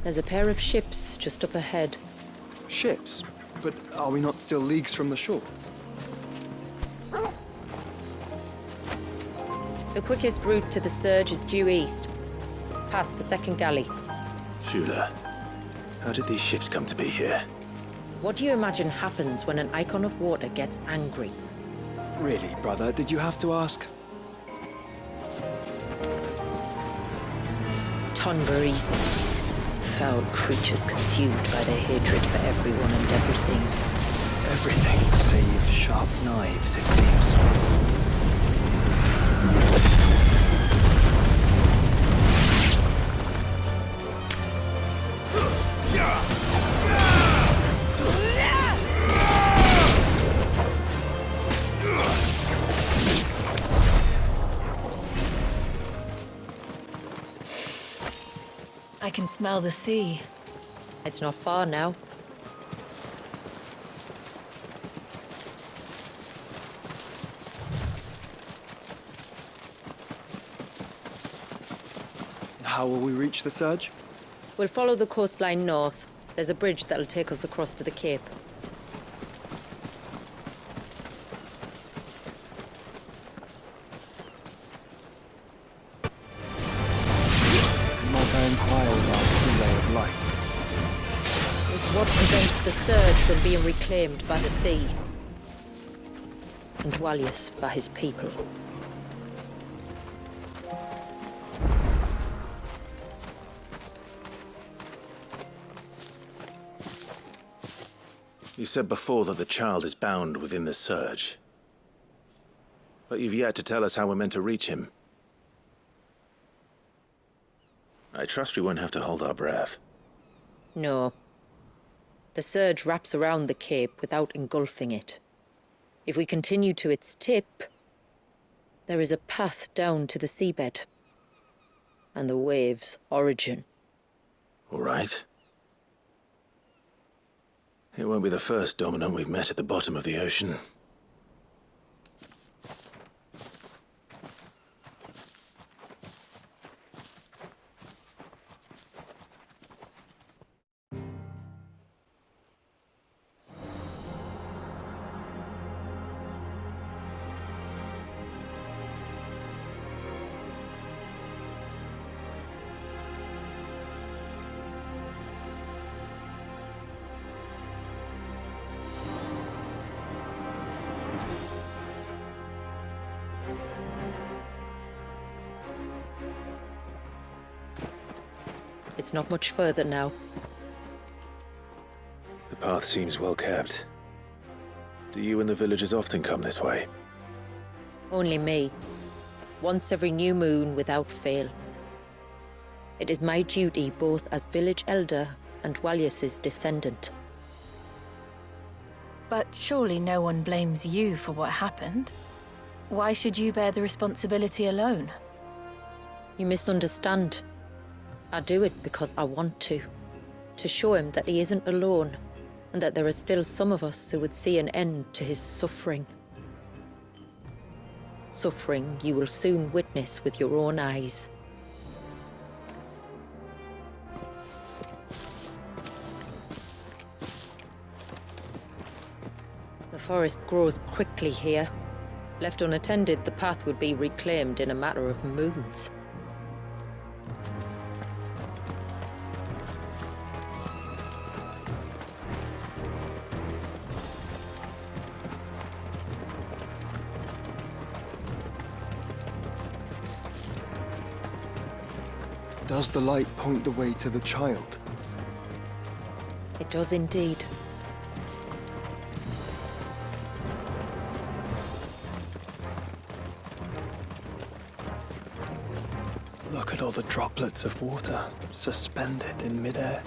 There's a pair of ships just up ahead. Ships? But are we not still leagues from the shore? The quickest route to the surge is due east, past the second galley. Shula, how did these ships come to be here? What do you imagine happens when an icon of water gets angry? Really, brother, did you have to ask? Tonberries. Foul creatures consumed by their hatred for everyone and everything. Everything save sharp knives, it seems. I can smell the sea. It's not far now. How will we reach the surge? We'll follow the coastline north. There's a bridge that'll take us across to the cape. Might I inquire about the ray of light? It's what prevents the surge from being reclaimed by the sea. And Wallius by his people. You said before that the child is bound within the surge. But you've yet to tell us how we're meant to reach him. I trust we won't have to hold our breath. No. The surge wraps around the cape without engulfing it. If we continue to its tip, there is a path down to the seabed. And the wave's origin. All right. It won't be the first dominant we've met at the bottom of the ocean. It's not much further now. The path seems well kept. Do you and the villagers often come this way? Only me. Once every new moon without fail. It is my duty both as village elder and Wallius's descendant. But surely no one blames you for what happened. Why should you bear the responsibility alone? You misunderstand. I do it because I want to show him that he isn't alone, and that there are still some of us who would see an end to his suffering. Suffering you will soon witness with your own eyes. The forest grows quickly here. Left unattended, the path would be reclaimed in a matter of moons. Does the light point the way to the child? It does indeed. Look at all the droplets of water suspended in midair.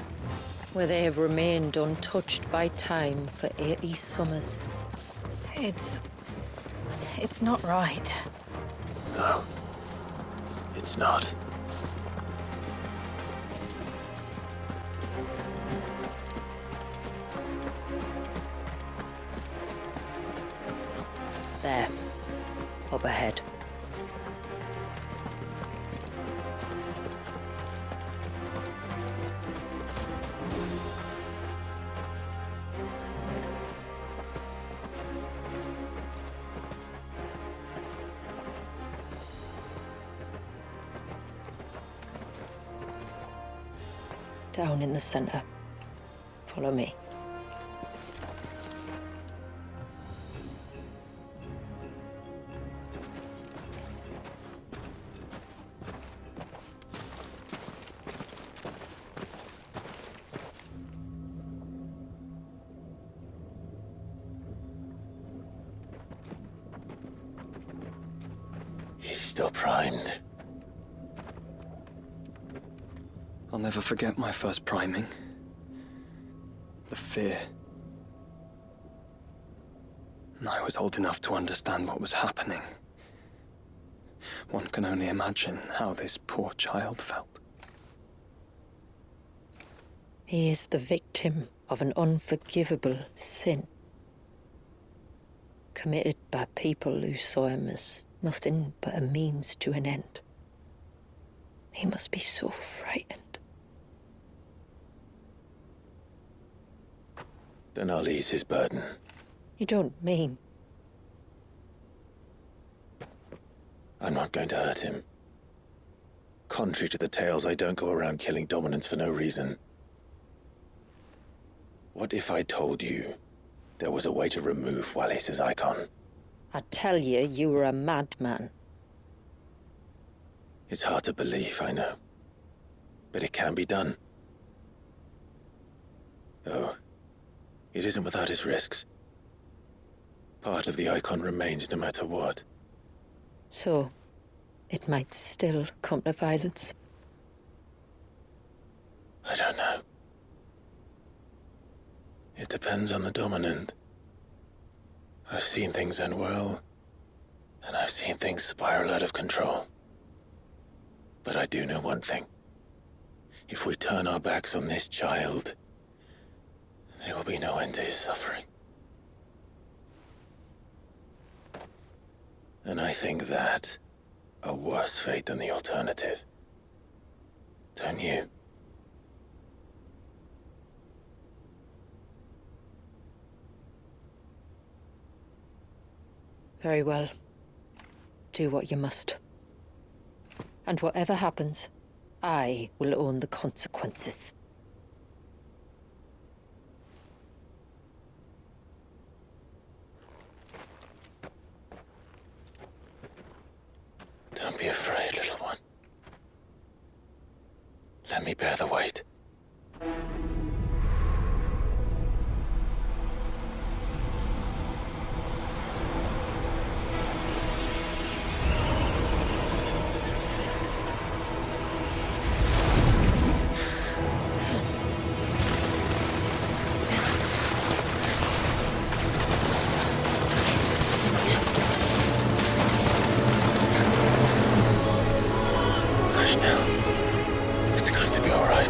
Where they have remained untouched by time for 80 summers. It's not right. No. It's not. There. Up ahead. Down in the center. Follow me. He's still primed. I'll never forget my first priming. The fear. And I was old enough to understand what was happening. One can only imagine how this poor child felt. He is the victim of an unforgivable sin. Committed by people who saw him as nothing but a means to an end. He must be so frightened. Then I'll ease his burden. You don't mean? I'm not going to hurt him. Contrary to the tales, I don't go around killing dominants for no reason. What if I told you there was a way to remove Wallace's icon? I tell you, you were a madman. It's hard to believe, I know. But it can be done. Though, it isn't without its risks. Part of the icon remains no matter what. So, it might still come to violence. I don't know. It depends on the dominant. I've seen things end well, and I've seen things spiral out of control. But I do know one thing. If we turn our backs on this child, there will be no end to his suffering. And I think that a worse fate than the alternative. Don't you? Very well. Do what you must. And whatever happens, I will own the consequences. Don't be afraid, little one. Let me bear the weight. Hush now. It's going to be all right.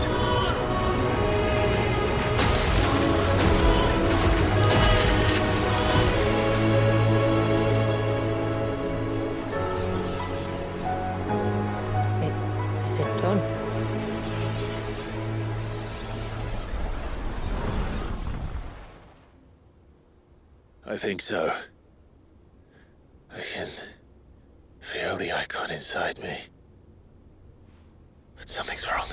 Is it done? I think so. I can feel the icon inside me. But something's wrong.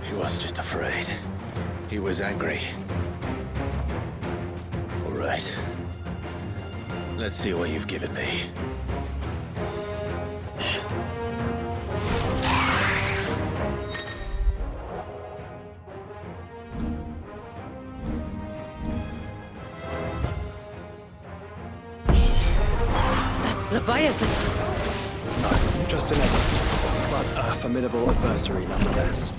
He wasn't just afraid. He was angry. All right. Let's see what you've given me. Is that Leviathan? No, just an enemy, but a formidable adversary nonetheless.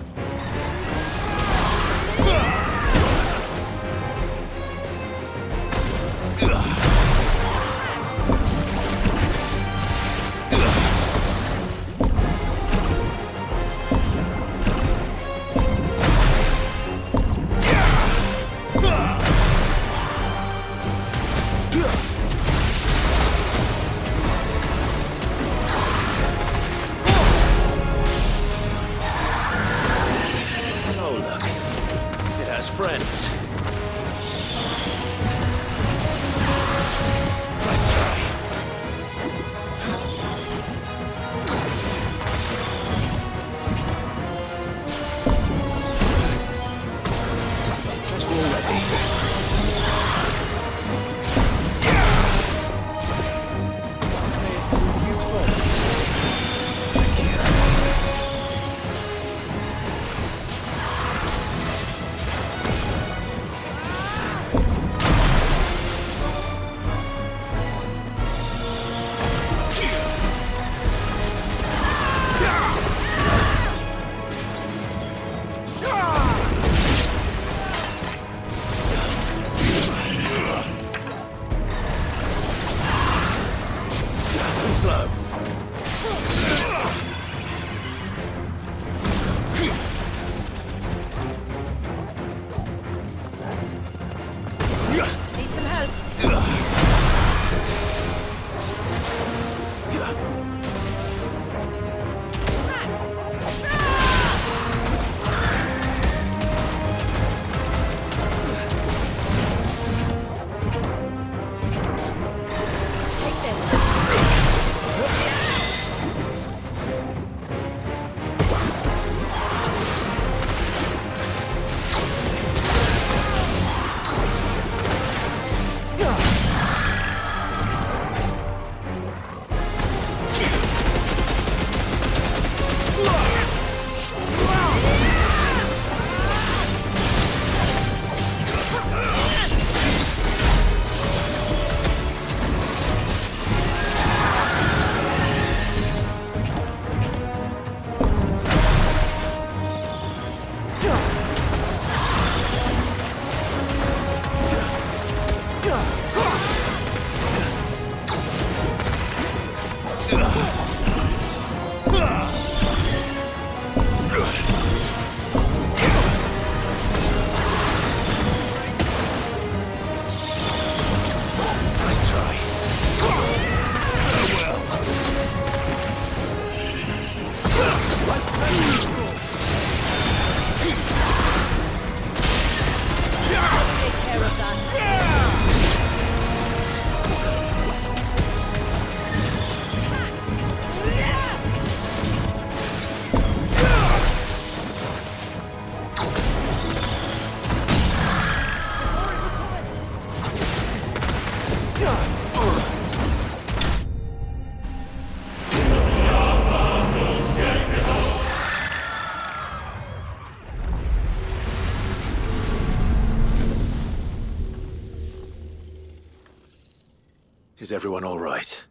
Is everyone all right?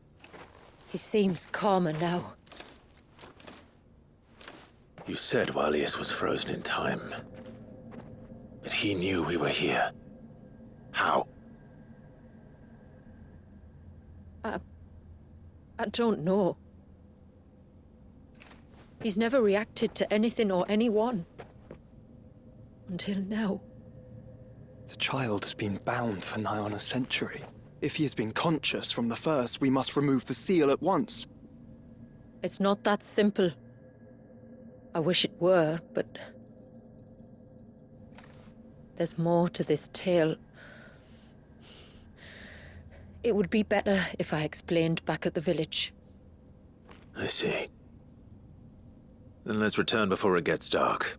He seems calmer now. You said Walius was frozen in time. But he knew we were here. How? I don't know. He's never reacted to anything or anyone. Until now. The child has been bound for nigh on a century. If he has been conscious from the first, we must remove the seal at once. It's not that simple. I wish it were, but... there's more to this tale. It would be better if I explained back at the village. I see. Then let's return before it gets dark.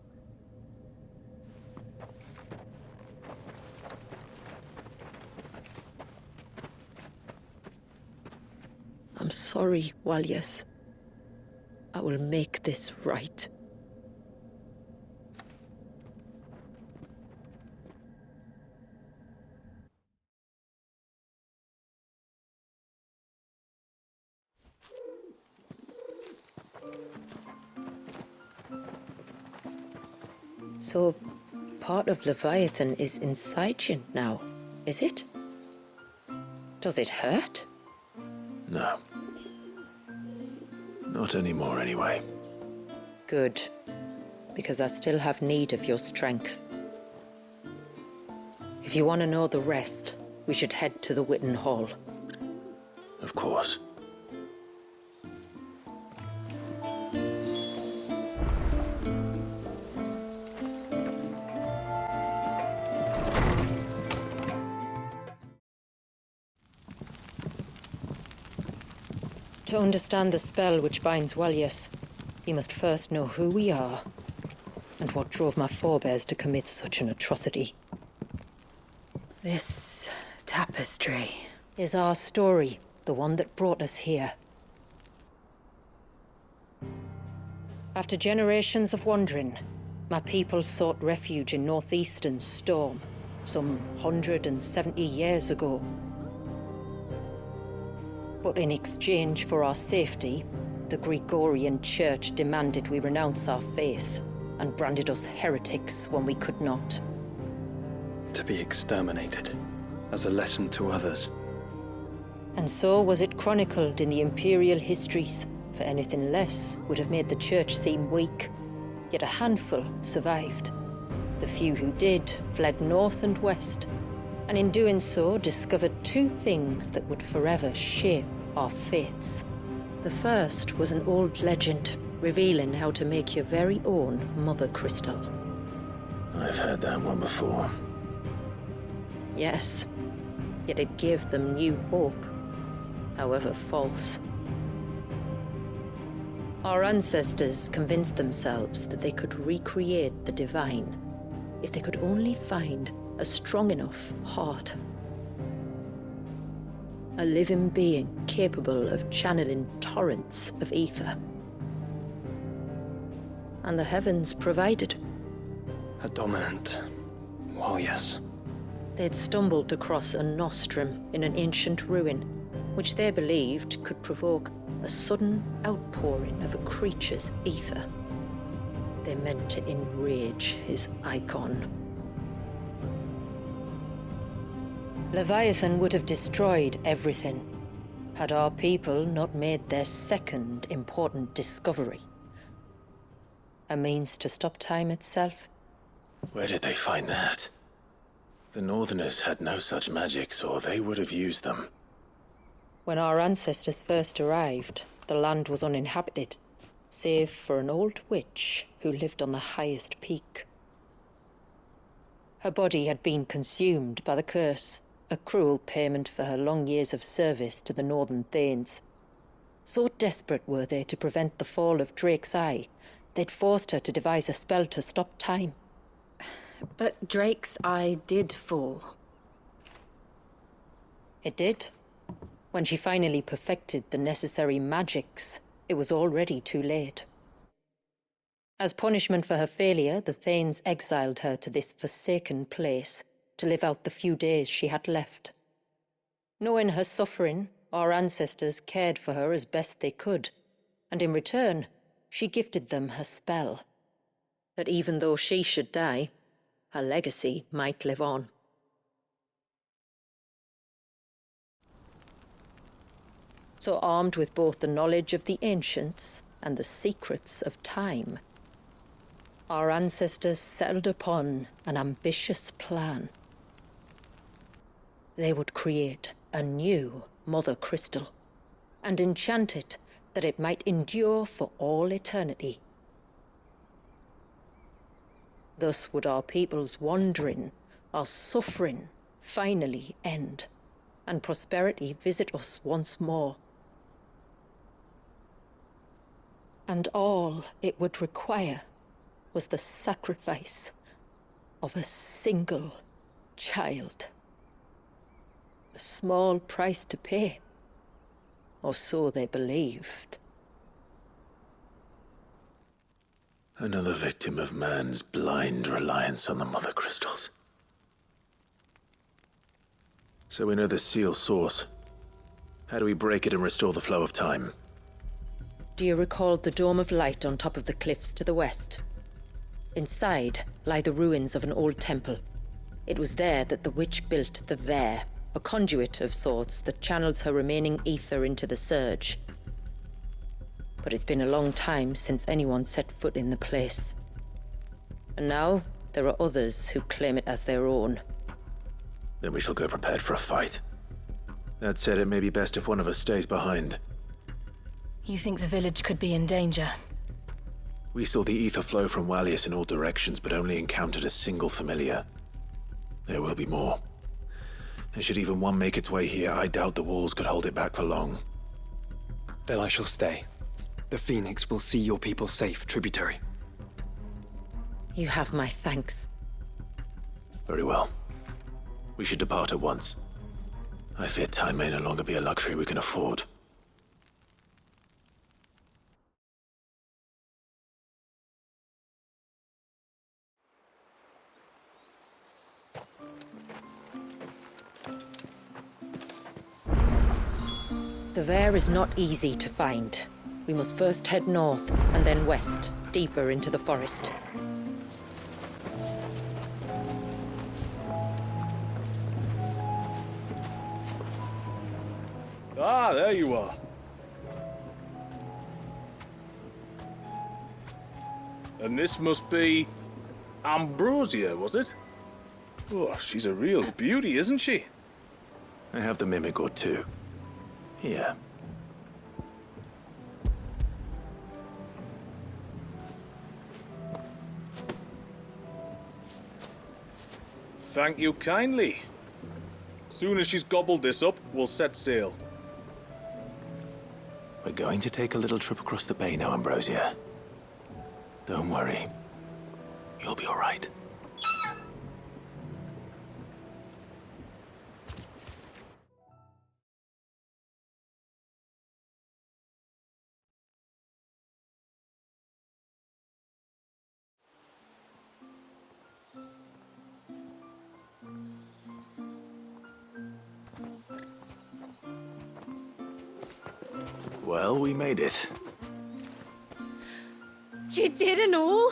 I'm sorry, Walius. I will make this right. So, part of Leviathan is inside you now, is it? Does it hurt? No. Not anymore, anyway. Good. Because I still have need of your strength. If you want to know the rest, we should head to the Witten Hall. Of course. To understand the spell which binds Walius, you must first know who we are, and what drove my forebears to commit such an atrocity. This tapestry is our story, the one that brought us here. After generations of wandering, my people sought refuge in northeastern Storm, some 170 years ago. But in exchange for our safety, the Gregorian Church demanded we renounce our faith and branded us heretics when we could not. To be exterminated, as a lesson to others. And so was it chronicled in the imperial histories, for anything less would have made the Church seem weak. Yet a handful survived. The few who did fled north and west, and in doing so discovered two things that would forever shape our fates. The first was an old legend, revealing how to make your very own mother crystal. I've heard that one before. Yes, yet it gave them new hope, however false. Our ancestors convinced themselves that they could recreate the divine if they could only find a strong enough heart. A living being capable of channeling torrents of ether. And the heavens provided. A dominant Walius. They'd stumbled across a nostrum in an ancient ruin, which they believed could provoke a sudden outpouring of a creature's ether. They meant to enrage his icon. Leviathan would have destroyed everything, had our people not made their second important discovery. A means to stop time itself. Where did they find that? The Northerners had no such magics, or they would have used them. When our ancestors first arrived, the land was uninhabited, save for an old witch who lived on the highest peak. Her body had been consumed by the curse, a cruel payment for her long years of service to the Northern Thanes. So desperate were they to prevent the fall of Drake's Eye, they'd forced her to devise a spell to stop time. But Drake's Eye did fall. It did. When she finally perfected the necessary magics, it was already too late. As punishment for her failure, the Thanes exiled her to this forsaken place to live out the few days she had left. Knowing her suffering, our ancestors cared for her as best they could, and in return, she gifted them her spell. That even though she should die, her legacy might live on. So armed with both the knowledge of the ancients and the secrets of time, our ancestors settled upon an ambitious plan. They would create a new Mother Crystal and enchant it that it might endure for all eternity. Thus would our people's wandering, our suffering, finally end, and prosperity visit us once more. And all it would require was the sacrifice of a single child. A small price to pay, or so they believed. Another victim of man's blind reliance on the Mother Crystals. So we know the seal source. How do we break it and restore the flow of time? Do you recall the dome of light on top of the cliffs to the west? Inside lie the ruins of an old temple. It was there that the witch built the Vare, a conduit of sorts that channels her remaining ether into the surge. But it's been a long time since anyone set foot in the place. And now, there are others who claim it as their own. Then we shall go prepared for a fight. That said, it may be best if one of us stays behind. You think the village could be in danger? We saw the ether flow from Wallius in all directions, but only encountered a single familiar. There will be more. And should even one make its way here, I doubt the walls could hold it back for long. Then I shall stay. The Phoenix will see your people safe, tributary. You have my thanks. Very well. We should depart at once. I fear time may no longer be a luxury we can afford. The Vare is not easy to find. We must first head north and then west, deeper into the forest. Ah, there you are. And this must be Ambrosia, was it? Oh, she's a real beauty, isn't she? I have the mimic or two. Here. Thank you kindly. Soon as she's gobbled this up, we'll set sail. We're going to take a little trip across the bay now, Ambrosia. Don't worry. You'll be all right. Well, we made it. You didn't all?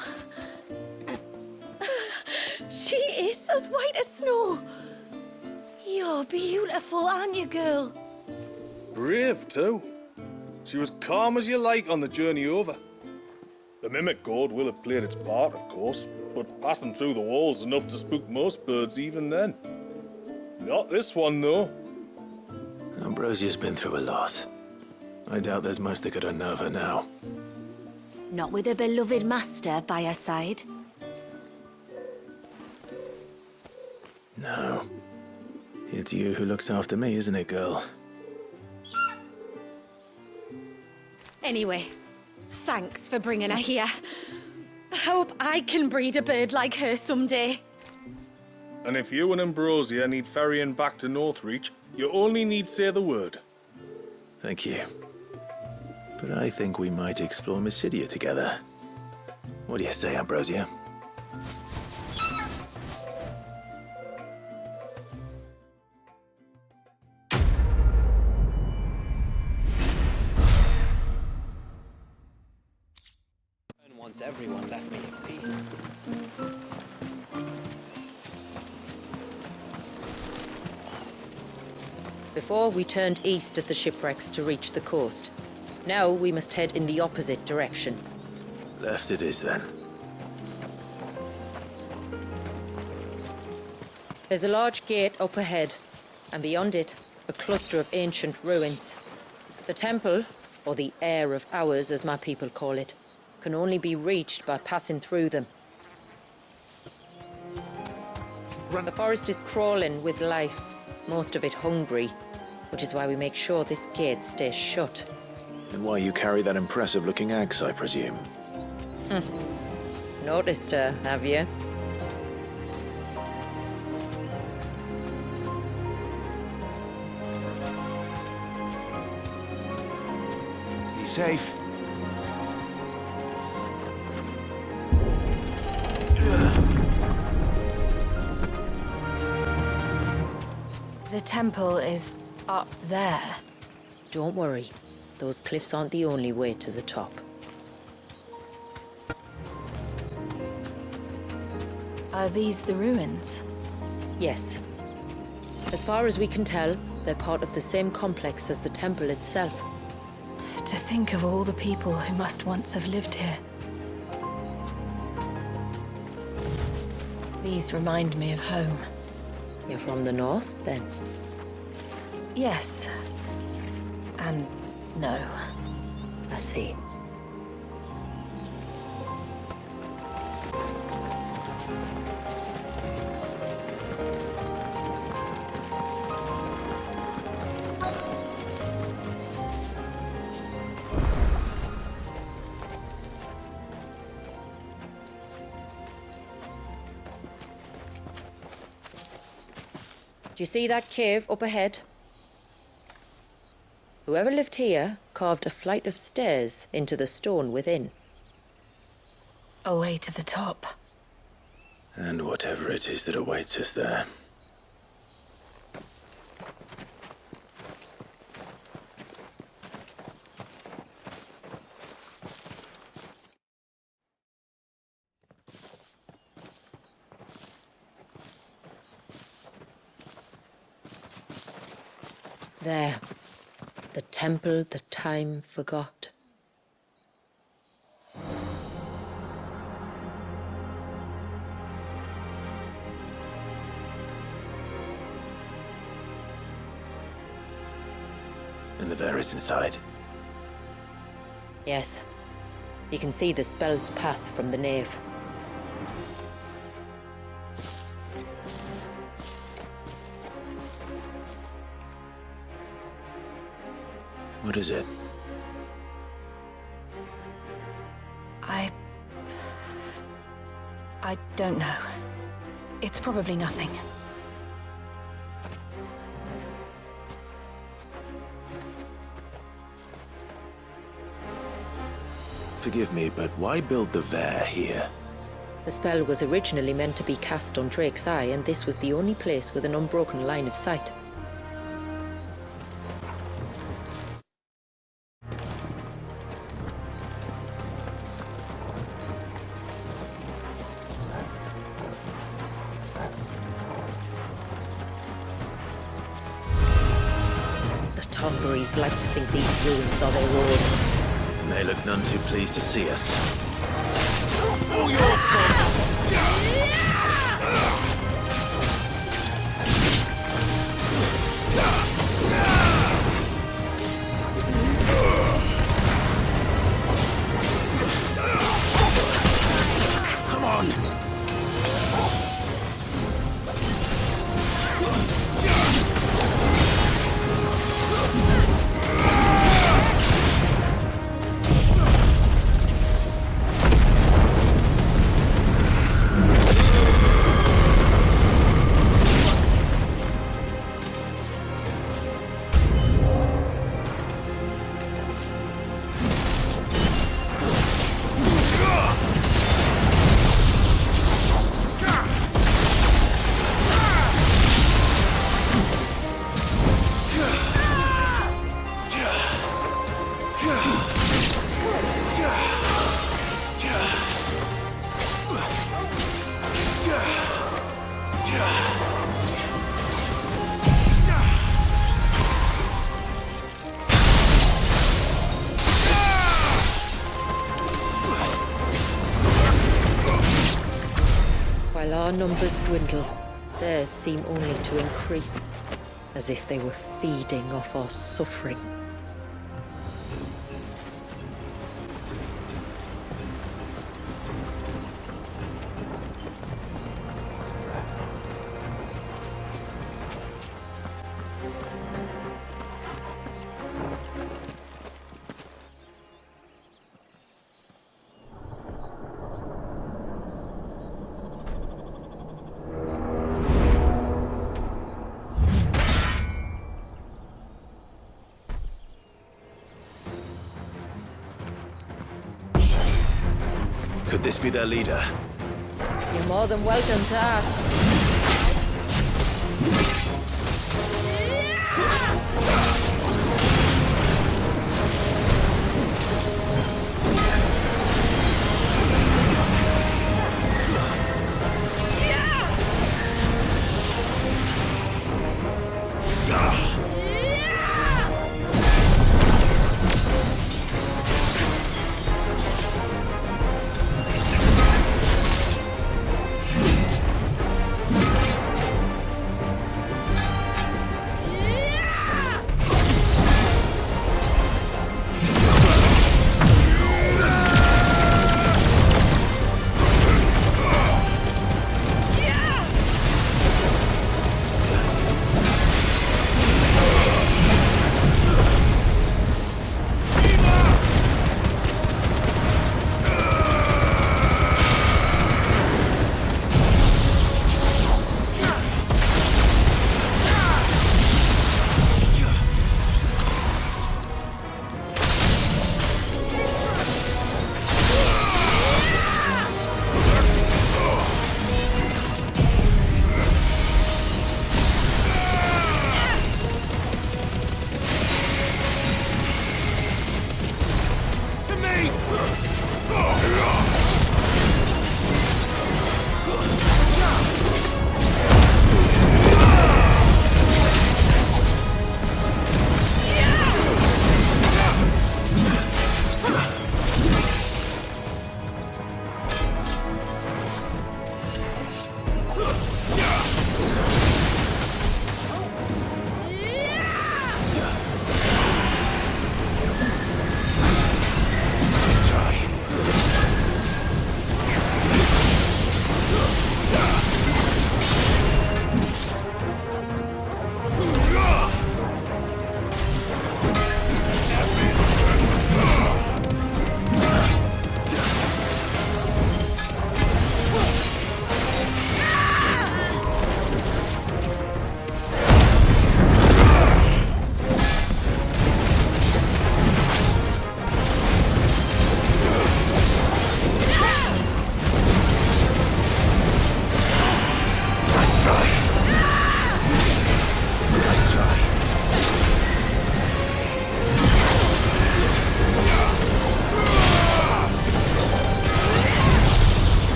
She is as white as snow. You're beautiful, aren't you, girl? Brave, too. She was calm as you like on the journey over. The mimic gourd will have played its part, of course, but passing through the walls enough to spook most birds even then. Not this one, though. Ambrosia's been through a lot. I doubt there's much that could unnerve her now. Not with a beloved master by her side. No. It's you who looks after me, isn't it, girl? Anyway, thanks for bringing her here. I hope I can breed a bird like her someday. And if you and Ambrosia need ferrying back to Northreach, you only need say the word. Thank you. But I think we might explore Mysidia together. What do you say, Ambrosia? Before, we turned east at the shipwrecks to reach the coast. Now we must head in the opposite direction. Left it is, then. There's a large gate up ahead, and beyond it, a cluster of ancient ruins. The temple, or the Heir of Hours as my people call it, can only be reached by passing through them. The forest is crawling with life, most of it hungry, which is why we make sure this gate stays shut. And why you carry that impressive-looking axe, I presume? Noticed her, have you? Be safe. The temple is up there. Don't worry. Those cliffs aren't the only way to the top. Are these the ruins? Yes. As far as we can tell, they're part of the same complex as the temple itself. To think of all the people who must once have lived here. These remind me of home. You're from the north, then? Yes. And no. I see. Do you see that cave up ahead? Whoever lived here carved a flight of stairs into the stone within. A way to the top. And whatever it is that awaits us there. There. The temple the time forgot. And the Ver is inside. Yes. You can see the spell's path from the nave. What is it? I don't know. It's probably nothing. Forgive me, but why build the Ver here? The spell was originally meant to be cast on Drake's Eye, and this was the only place with an unbroken line of sight. Tongaries like to think these ruins are their own. And they look none too pleased to see us. All yours, Tom! Come on! our numbers dwindle, theirs seem only to increase, as if they were feeding off our suffering. Could this be their leader? You're more than welcome to ask.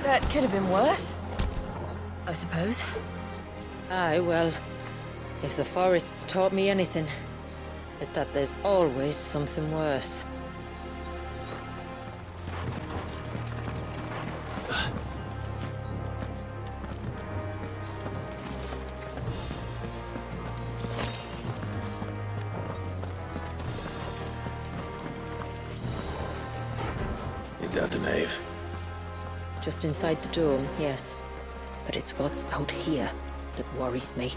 That could have been worse, I suppose. Aye, well, if the forest's taught me anything, it's that there's always something worse. Is that the nave? Just inside the dome, yes. But it's what's out here that worries me.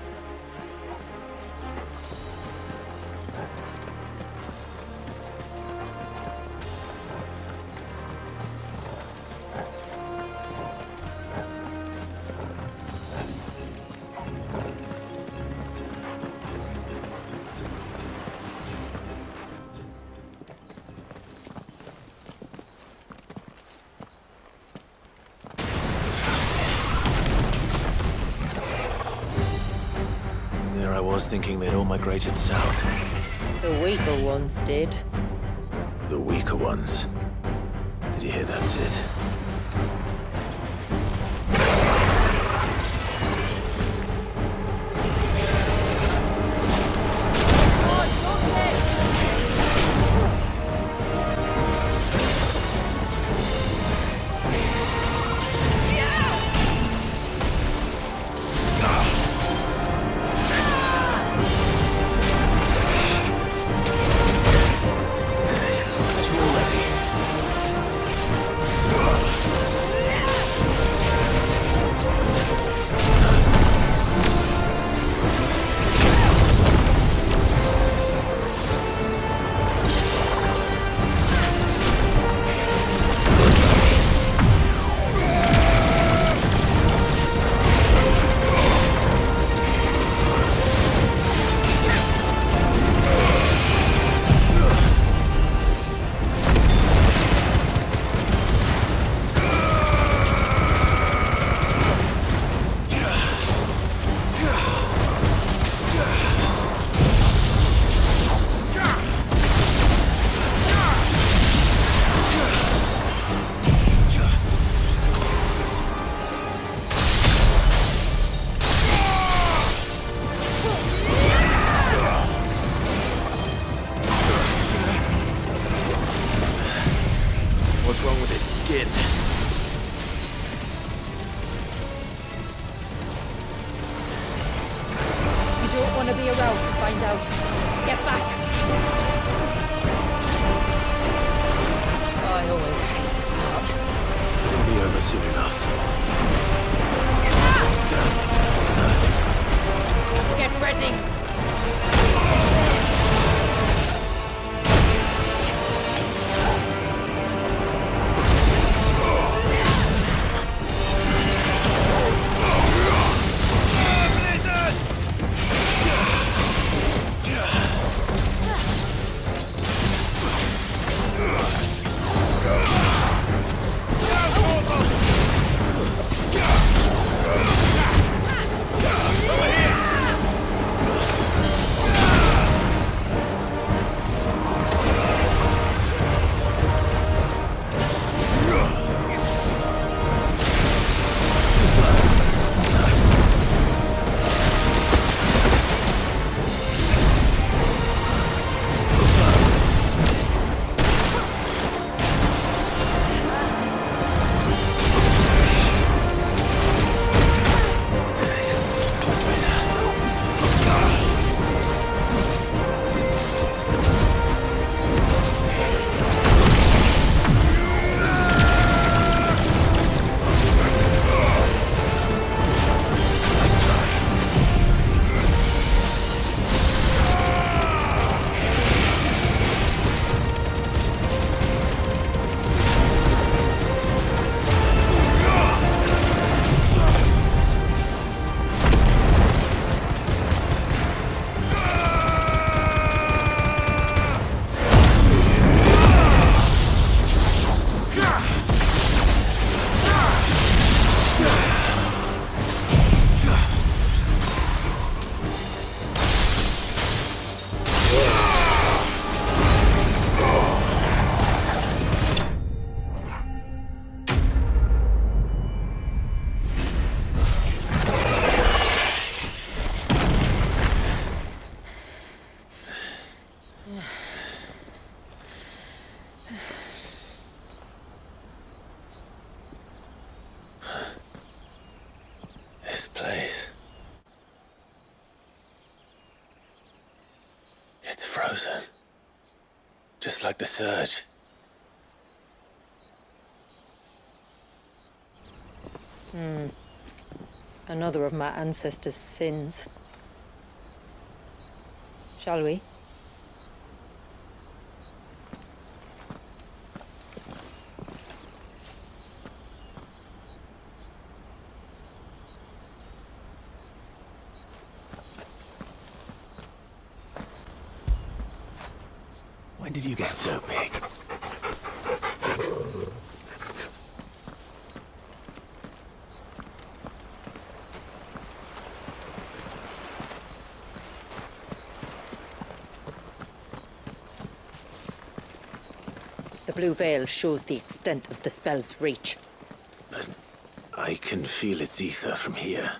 There I was thinking they'd all migrated south. The weaker ones did. The weaker ones. Did you hear that, Sid? What's wrong with its skin? You don't want to be around to find out. Get back! I always hate this part. It'll be over soon enough. Get ready! This place. It's frozen. Just like the surge. Another of my ancestors' sins. Shall we? When did you get so big? The blue veil shows the extent of the spell's reach. But I can feel its ether from here.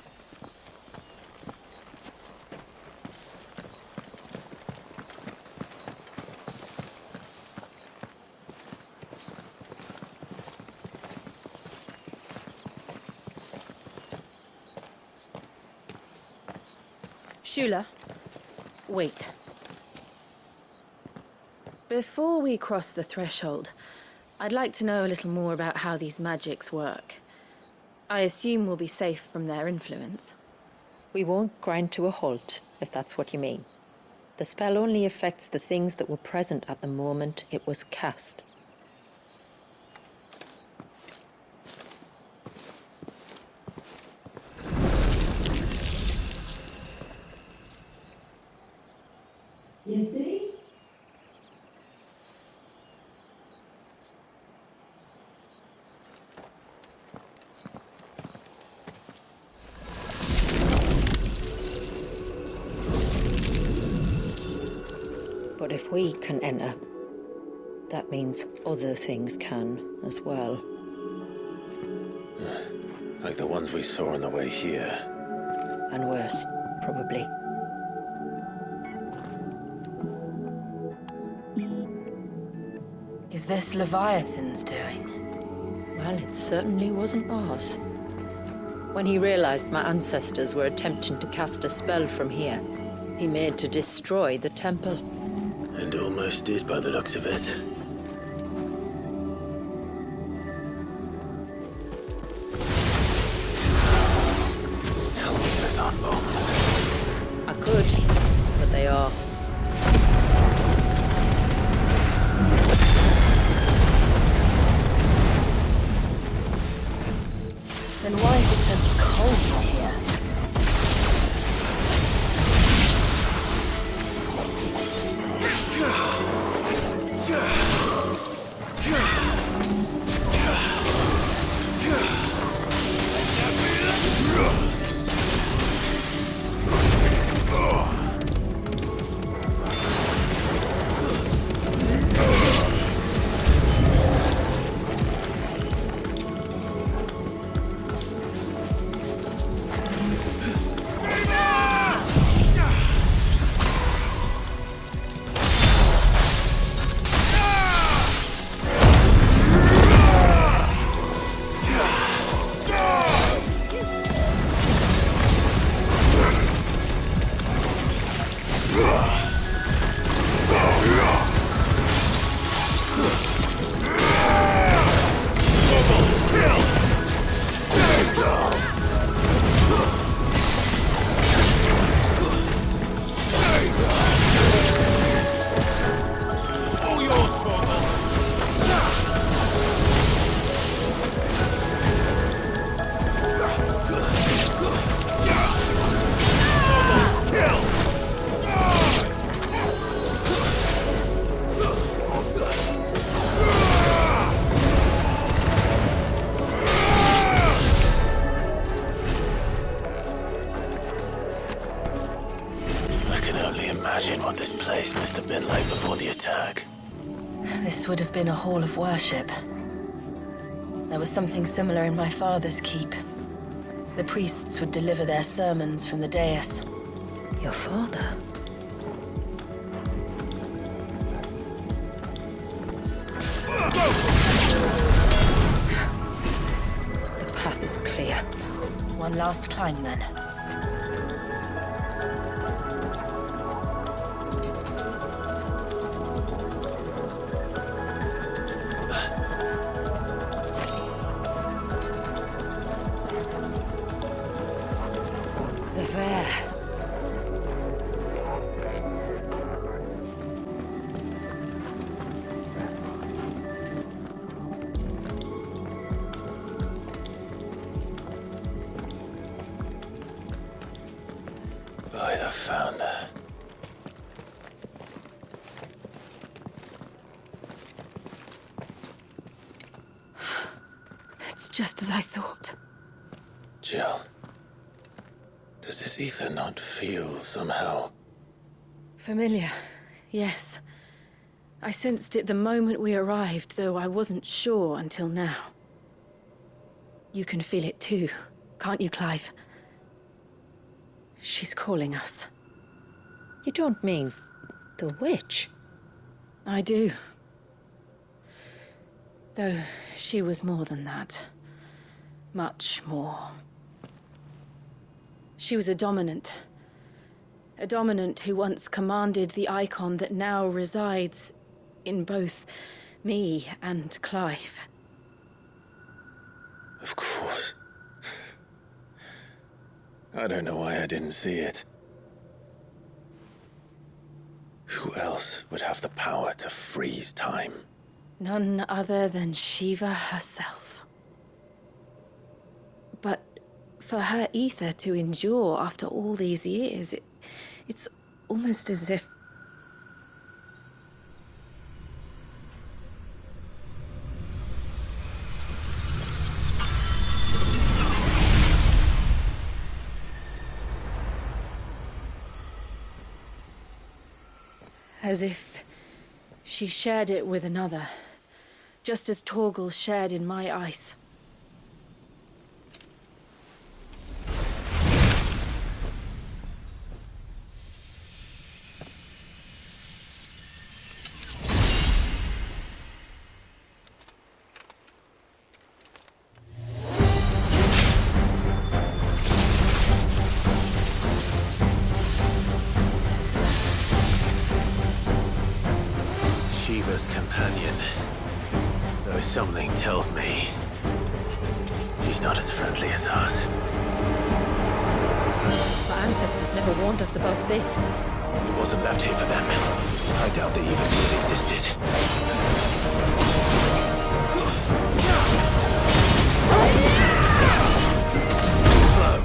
Shula, wait. Before we cross the threshold, I'd like to know a little more about how these magics work. I assume we'll be safe from their influence. We won't grind to a halt, if that's what you mean. The spell only affects the things that were present at the moment it was cast. You see? But if we can enter, that means other things can as well. Like the ones we saw on the way here. And worse, probably. Is this Leviathan's doing? Well, it certainly wasn't ours. When he realized my ancestors were attempting to cast a spell from here, he made to destroy the temple. And almost did by the looks of it. Tell me those aren't bombs. I could, but they are. Then why is it so cold in here? Imagine what this place must have been like before the attack. This would have been a hall of worship. There was something similar in my father's keep. The priests would deliver their sermons from the dais. Your father? The path is clear. One last climb, then. By the founder. It's just as I thought. Jill, does this ether not feel somehow? Familiar, yes. I sensed it the moment we arrived, though I wasn't sure until now. You can feel it too, can't you, Clive? She's calling us. You don't mean the witch? I do. Though she was more than that. Much more. She was a dominant. A dominant who once commanded the icon that now resides in both me and Clive. Of course. I don't know why I didn't see it. Who else would have the power to freeze time? None other than Shiva herself. But for her ether to endure after all these years, it's almost as if... as if she shared it with another, just as Torgal shared in my ice. Shiva's companion. Though something tells me she's not as friendly as ours. Our ancestors never warned us about this. It wasn't left here for them. I doubt they even knew it existed. Slow.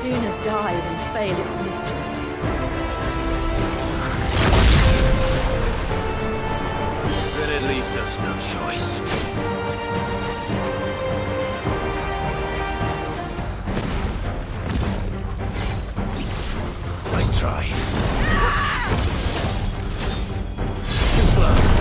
Sooner die than fail its mistress. Then at leaves us no choice. Nice try. Too slow.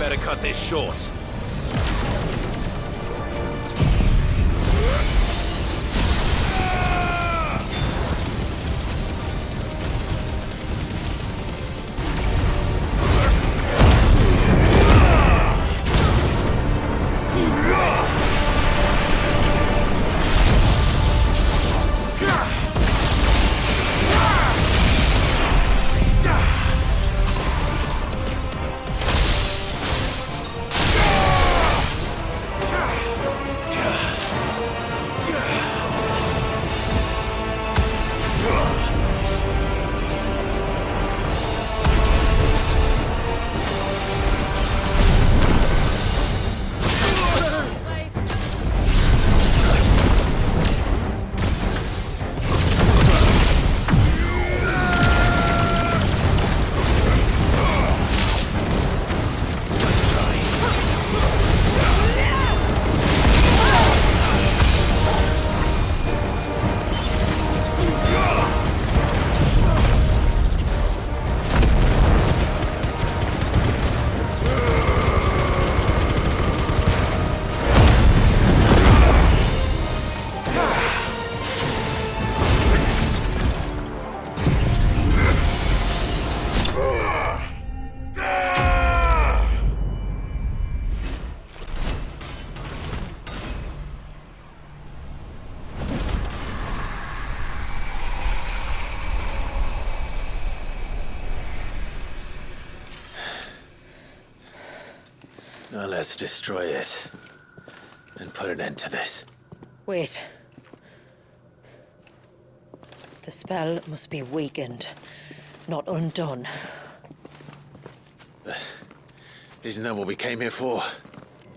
better cut this short. Now let's destroy it. And put an end to this. Wait. The spell must be weakened, not undone. Isn't that what we came here for?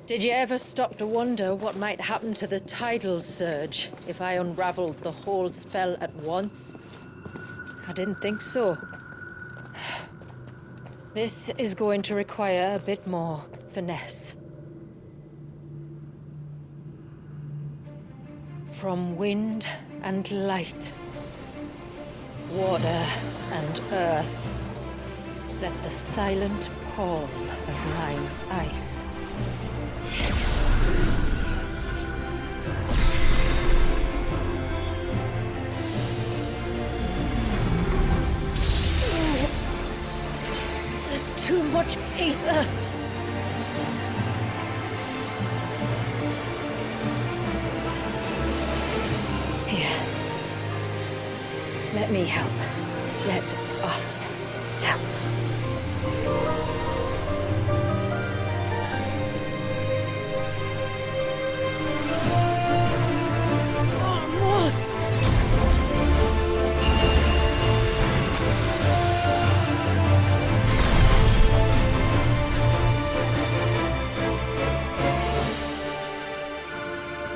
Did you ever stop to wonder what might happen to the tidal surge if I unraveled the whole spell at once? I didn't think so. This is going to require a bit more finesse. From wind and light, water and earth, let the silent pall of mine ice. There's too much ether. Here. Let me help. Let us help. Almost.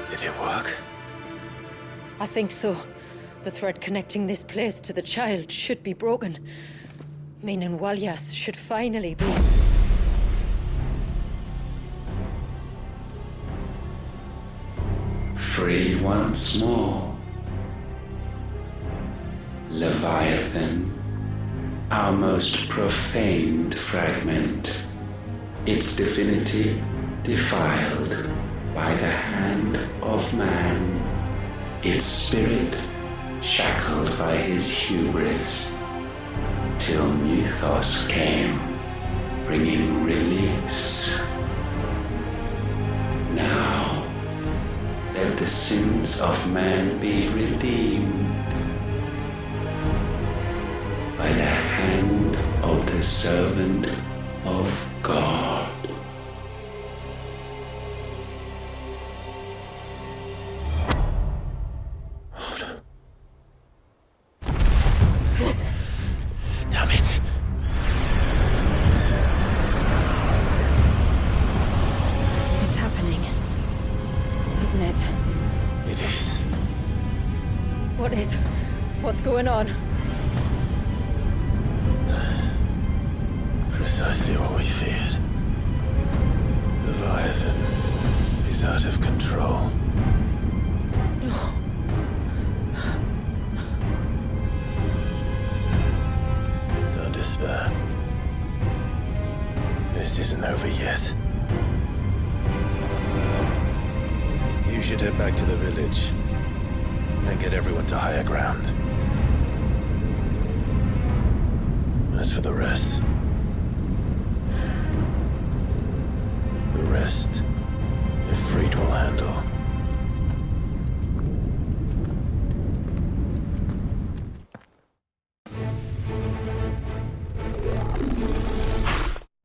Did it work? I think so. The thread connecting this place to the child should be broken. Meaning Walyas should finally be... Free once more. Leviathan, our most profaned fragment, its divinity defiled by the hand of man, its spirit shackled by his hubris, till Mythos came, bringing release. Now, let the sins of man be redeemed by the hand of the servant of God. Damn it. It's happening. Isn't it? It is. What is... What's going on? Precisely what we feared. Leviathan is out of control. No. Don't despair. This isn't over yet. You should head back to the village and get everyone to higher ground. As for the rest, Ifrit will handle.